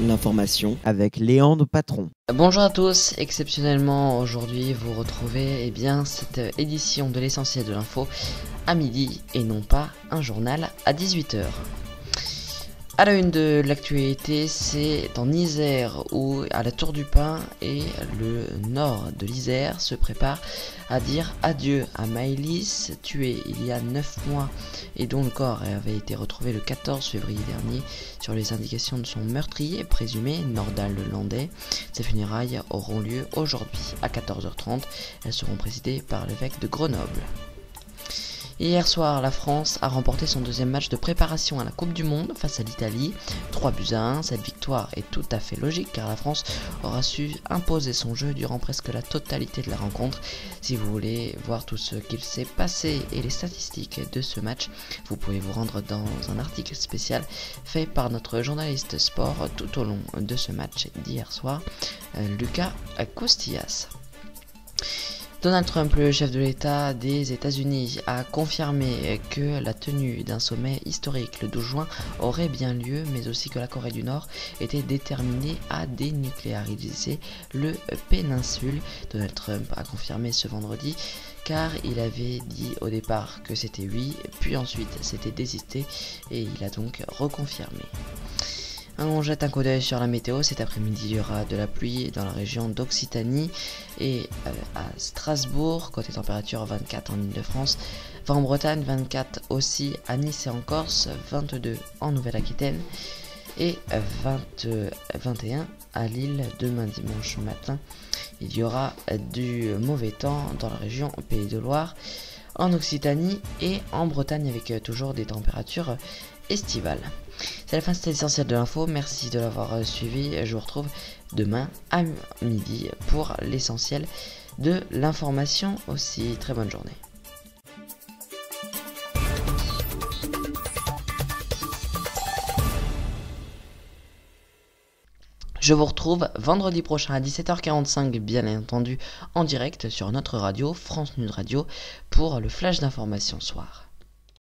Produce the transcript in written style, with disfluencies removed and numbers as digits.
L'information avec Léandre Patron. Bonjour à tous, exceptionnellement aujourd'hui vous retrouvez cette édition de l'essentiel de l'info à midi et non pas un journal à 18h. À la une de l'actualité, c'est en Isère où à la Tour du Pin et le nord de l'Isère se prépare à dire adieu à Maëlys, tuée il y a 9 mois et dont le corps avait été retrouvé le 14 février dernier sur les indications de son meurtrier présumé, Nordal Landais. Ces funérailles auront lieu aujourd'hui à 14h30. Elles seront présidées par l'évêque de Grenoble. Hier soir, la France a remporté son deuxième match de préparation à la Coupe du Monde face à l'Italie, 3-1. Cette victoire est tout à fait logique car la France aura su imposer son jeu durant presque la totalité de la rencontre. Si vous voulez voir tout ce qu'il s'est passé et les statistiques de ce match, vous pouvez vous rendre dans un article spécial fait par notre journaliste sport tout au long de ce match d'hier soir, Lucas Costillas. Donald Trump, le chef de l'État des États-Unis, a confirmé que la tenue d'un sommet historique le 12 juin aurait bien lieu, mais aussi que la Corée du Nord était déterminée à dénucléariser le péninsule. Donald Trump a confirmé ce vendredi car il avait dit au départ que c'était oui, puis ensuite c'était désisté et il a donc reconfirmé. On jette un coup d'œil sur la météo. Cet après-midi, il y aura de la pluie dans la région d'Occitanie et à Strasbourg. Côté température, 24 en Ile-de-France, 20 en Bretagne, 24 aussi à Nice et en Corse, 22 en Nouvelle-Aquitaine et 21 à Lille. Demain dimanche matin, il y aura du mauvais temps dans la région Pays de Loire, en Occitanie et en Bretagne avec toujours des températures estivales. C'est la fin de cet essentiel de l'info, merci de l'avoir suivi, je vous retrouve demain à midi pour l'essentiel de l'information aussi. Très bonne journée. Je vous retrouve vendredi prochain à 17h45, bien entendu, en direct sur notre radio, France News Radio, pour le flash d'information soir.